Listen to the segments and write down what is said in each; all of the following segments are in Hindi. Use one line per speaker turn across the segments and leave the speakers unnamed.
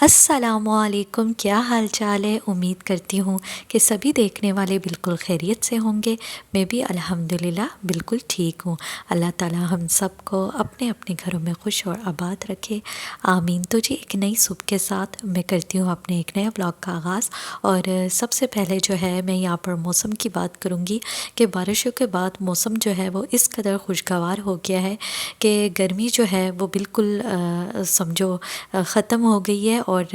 अस्सलामुअलैकुम, क्या हाल चाल है। उम्मीद करती हूँ कि सभी देखने वाले बिल्कुल खैरियत से होंगे। मैं भी अल्हम्दुलिल्लाह बिल्कुल ठीक हूँ। अल्लाह ताला हम सब को अपने अपने घरों में खुश और आबाद रखे, आमीन। तो जी, एक नई सुबह के साथ मैं करती हूँ अपने एक नए ब्लॉग का आगाज़। और सबसे पहले जो है मैं यहाँ पर मौसम की बात करूँगी कि बारिशों के बाद मौसम जो है वो इस कदर खुशगवार हो गया है कि गर्मी जो है वो बिल्कुल समझो ख़त्म हो गई है। और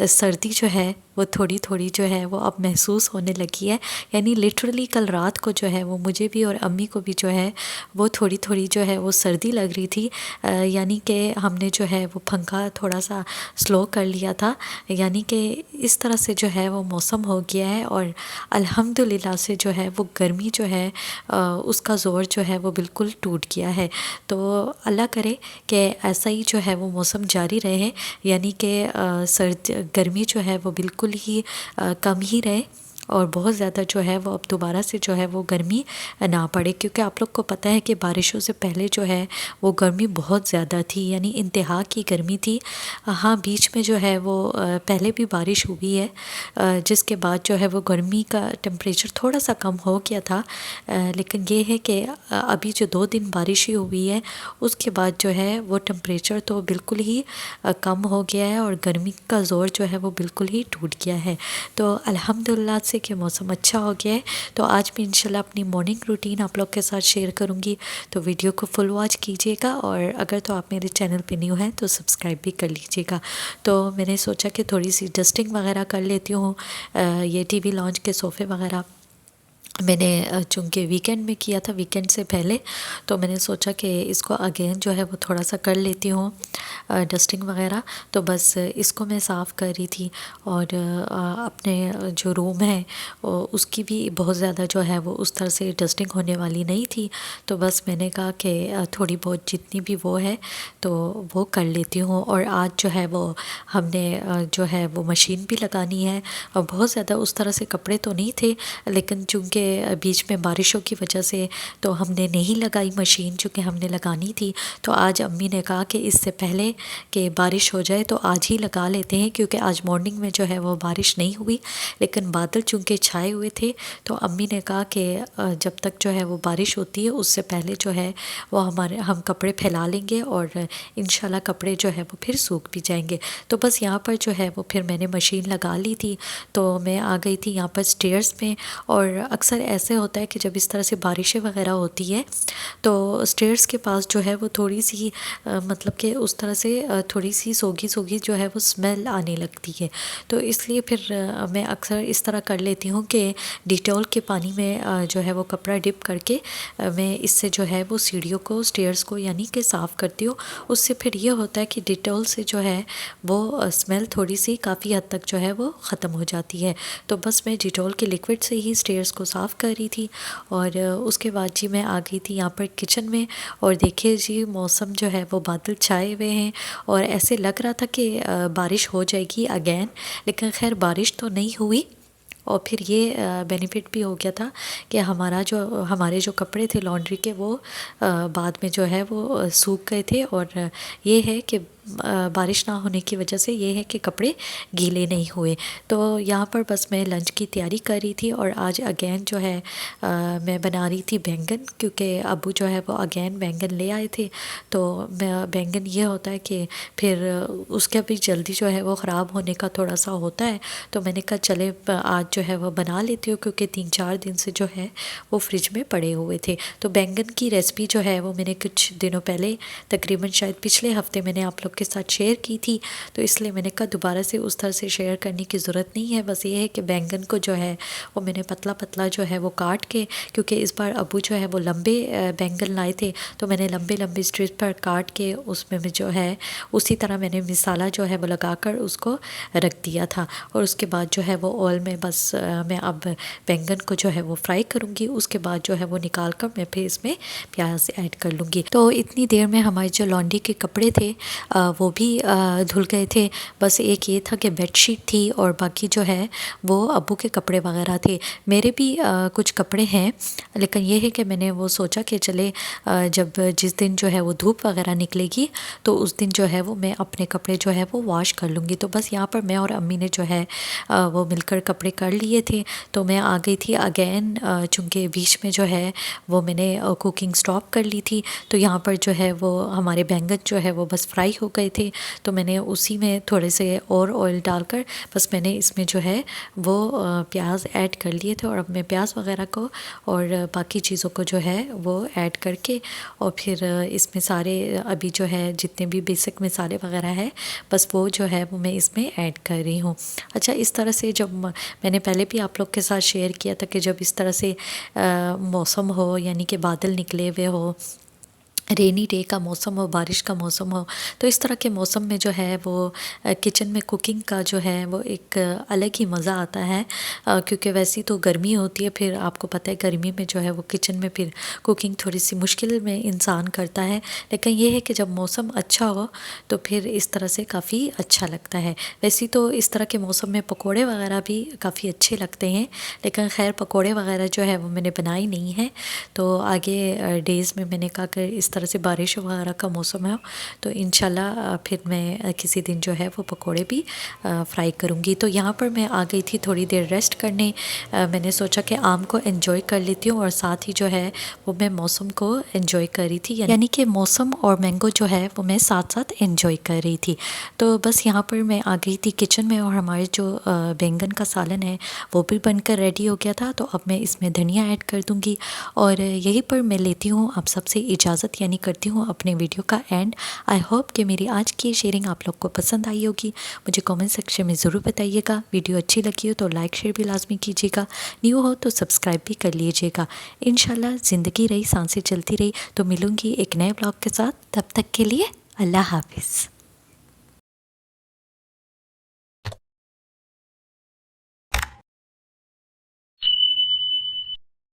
सर्दी जो है वो थोड़ी थोड़ी जो है वो अब महसूस होने लगी है। यानी लिटरली कल रात को जो है वो मुझे भी और अम्मी को भी जो है वो थोड़ी थोड़ी जो है वो सर्दी लग रही थी। यानी कि हमने जो है वो पंखा थोड़ा सा स्लो कर लिया था। यानी कि इस तरह से जो है वो मौसम हो गया है। और अल्हम्दुलिल्लाह से जो है वो गर्मी जो है उसका ज़ोर जो है वो बिल्कुल टूट गया है। तो अल्लाह करे कि ऐसा ही जो है वो मौसम जारी रहे। यानी कि सर्द गर्मी जो है वो बिल्कुल ही कम ही रहे और बहुत ज़्यादा जो है वो अब दोबारा से जो है वो गर्मी ना पड़े। क्योंकि आप लोग को पता है कि बारिशों से पहले जो है वो गर्मी बहुत ज़्यादा थी, यानी इंतहा की गर्मी थी। हाँ, बीच में जो है वो पहले भी बारिश हुई है, जिसके बाद जो है वो गर्मी का टेम्परेचर थोड़ा सा कम हो गया था। लेकिन ये है कि अभी जो 2 दिन बारिश ही हुई है उसके बाद जो है वो टेम्परेचर तो बिल्कुल ही कम हो गया है और गर्मी का ज़ोर जो है वो बिल्कुल ही टूट गया है। तो अल्हम्दुलिल्लाह से कि मौसम अच्छा हो गया है। तो आज मैं इंशाल्लाह अपनी मॉर्निंग रूटीन आप लोग के साथ शेयर करूँगी। तो वीडियो को फुल वॉच कीजिएगा और अगर तो आप मेरे चैनल पे न्यू हैं तो सब्सक्राइब भी कर लीजिएगा। तो मैंने सोचा कि थोड़ी सी डस्टिंग वगैरह कर लेती हूँ। ये टीवी लॉन्च के सोफ़े वगैरह मैंने चूँकि वीकेंड में किया था, वीकेंड से पहले, तो मैंने सोचा कि इसको अगेन जो है वो थोड़ा सा कर लेती हूँ डस्टिंग वगैरह। तो बस इसको मैं साफ़ कर रही थी। और अपने जो रूम है उसकी भी बहुत ज़्यादा जो है वो उस तरह से डस्टिंग होने वाली नहीं थी। तो बस मैंने कहा कि थोड़ी बहुत जितनी भी वो है तो वो कर लेती हूँ। और आज जो है वो हमने जो है वो मशीन भी लगानी है। और बहुत ज़्यादा उस तरह से कपड़े तो नहीं थे, लेकिन चूँकि बीच में बारिशों की वजह से तो हमने नहीं लगाई मशीन, चूँकि हमने लगानी थी। तो आज अम्मी ने कहा कि इससे पहले कि बारिश हो जाए तो आज ही लगा लेते हैं, क्योंकि आज मॉर्निंग में जो है वो बारिश नहीं हुई, लेकिन बादल चूँकि छाए हुए थे। तो अम्मी ने कहा कि जब तक जो है वो बारिश होती है उससे पहले जो है वो हम कपड़े फैला लेंगे और इंशाल्लाह कपड़े जो है वो फिर सूख भी जाएंगे। तो बस यहाँ पर जो है वो फिर मैंने मशीन लगा ली थी। तो मैं आ गई थी यहाँ पर स्टेयर्स में। और अक्सर ऐसे होता है कि जब इस तरह से बारिशें वगैरह होती है तो स्टेयर्स के पास जो है वो थोड़ी सी मतलब कि उस तरह से थोड़ी सी सोगी सोगी जो है वो स्मेल आने लगती है। तो इसलिए फिर मैं अक्सर इस तरह कर लेती हूँ कि डिटॉल के पानी में जो है वो कपड़ा डिप करके मैं इससे जो है वो सीढ़ियों को, स्टेयर्स को यानी कि साफ़ करती हूँ। उससे फिर ये होता है कि डिटॉल से जो है वो स्मेल थोड़ी सी काफ़ी हद तक जो है वो ख़त्म हो जाती है। तो बस मैं डिटॉल के लिक्विड से ही स्टेयर्स को साफ़ कर रही थी। और उसके बाद जी मैं आ गई थी यहाँ पर किचन में। और देखिए जी, मौसम जो है वो बादल छाए हुए हैं और ऐसे लग रहा था कि बारिश हो जाएगी अगेन, लेकिन खैर बारिश तो नहीं हुई। और फिर ये बेनिफिट भी हो गया था कि हमारे जो कपड़े थे लॉन्ड्री के वो बाद में जो है वो सूख गए थे। और ये है कि बारिश ना होने की वजह से ये है कि कपड़े गीले नहीं हुए। तो यहाँ पर बस मैं लंच की तैयारी कर रही थी। और आज अगेन जो है मैं बना रही थी बैंगन, क्योंकि अब्बू जो है वो अगेन बैंगन ले आए थे। तो मैं बैंगन ये होता है कि फिर उसका भी जल्दी जो है वो ख़राब होने का थोड़ा सा होता है। तो मैंने कहा चले आज जो है वो बना लेती हूँ, क्योंकि 3-4 दिन से जो है वो फ्रिज में पड़े हुए थे। तो बैंगन की रेसिपी जो है वो मैंने कुछ दिनों पहले, तकरीबन शायद पिछले हफ्ते, मैंने आप लोग के साथ शेयर की थी। तो इसलिए मैंने कहा दोबारा से उस तरह से शेयर करने की ज़रूरत नहीं है। बस ये है कि बैंगन को जो है वो मैंने पतला पतला जो है वो काट के, क्योंकि इस बार अब्बू जो है वो लंबे बैंगन लाए थे, तो मैंने लंबे लंबे स्ट्रिप पर काट के उसमें मैं जो है उसी तरह मैंने मसाला जो है वो लगाकर उसको रख दिया था। और उसके बाद जो है वो ऑयल में बस मैं अब बैंगन को जो है वो फ्राई करूँगी। उसके बाद जो है वो निकाल कर मैं फिर इसमें प्याज ऐड कर लूँगी। तो इतनी देर में हमारे जो लॉन्ड्री के कपड़े थे वो भी धुल गए थे। बस एक ये था कि बेडशीट थी और बाकी जो है वो अब्बू के कपड़े वगैरह थे। मेरे भी कुछ कपड़े हैं, लेकिन ये है कि मैंने वो सोचा कि चले जब जिस दिन जो है वो धूप वगैरह निकलेगी तो उस दिन जो है वो मैं अपने कपड़े जो है वो वॉश कर लूँगी। तो बस यहाँ पर मैं और अम्मी ने जो है वो मिलकर कपड़े कर लिए थे। तो मैं आ गई थी अगेन, चूँकि बीच में जो है वो मैंने कुकिंग स्टॉप कर ली थी। तो यहाँ पर जो है वो हमारे बैंगन जो है वो बस फ्राई हो गए थे। तो मैंने उसी में थोड़े से और ऑयल डालकर बस मैंने इसमें जो है वो प्याज ऐड कर लिए थे। और अब मैं प्याज वगैरह को और बाकी चीज़ों को जो है वो ऐड करके और फिर इसमें सारे अभी जो है जितने भी बेसिक मसाले वगैरह है बस वो जो है वो मैं इसमें ऐड कर रही हूँ। अच्छा, इस तरह से जब मैंने पहले भी आप लोग के साथ शेयर किया था कि जब इस तरह से मौसम हो, यानी कि बादल निकले हुए हो, रेनी डे का मौसम हो, बारिश का मौसम हो, तो इस तरह के मौसम में जो है वो किचन में कुकिंग का जो है वो एक अलग ही मज़ा आता है। क्योंकि वैसी तो गर्मी होती है, फिर आपको पता है गर्मी में जो है वो किचन में फिर कुकिंग थोड़ी सी मुश्किल में इंसान करता है। लेकिन ये है कि जब मौसम अच्छा हो तो फिर इस तरह से काफ़ी अच्छा लगता है। वैसे तो इस तरह के मौसम में पकोड़े वगैरह भी काफ़ी अच्छे लगते हैं, लेकिन खैर पकोड़े वगैरह जो है वो मैंने बनाई नहीं है। तो आगे डेज़ में मैंने कहा कि इस तरह से बारिश वगैरह का मौसम है तो इंशाल्लाह फिर मैं किसी दिन जो है वो पकोड़े भी फ्राई करूँगी। तो यहाँ पर मैं आ गई थी थोड़ी देर रेस्ट करने। मैंने सोचा कि आम को एंजॉय कर लेती हूँ और साथ ही जो है वो मैं मौसम को एंजॉय कर रही थी, यानी कि मौसम और मैंगो जो है वो मैं साथ साथ एंजॉय कर रही थी। तो बस यहाँ पर मैं आ गई थी किचन में और हमारे जो बैंगन का सालन है वो भी बनकर रेडी हो गया था। तो अब मैं इसमें धनिया ऐड कर दूँगी और यहीं पर मैं लेती हूँ आप सबसे इजाज़त, यानी करती हूँ अपने वीडियो का एंड। आई होप कि मेरी आज की शेयरिंग आप लोग को पसंद आई होगी। मुझे कमेंट सेक्शन में ज़रूर बताइएगा। वीडियो अच्छी लगी हो तो लाइक शेयर भी लाजमी कीजिएगा, न्यू हो तो सब्सक्राइब भी कर लीजिएगा। इंशाल्लाह ज़िंदगी रही, सांसें चलती रही तो मिलूँगी एक नए ब्लॉग के साथ। तब तक के लिए अल्लाह हाफिज़।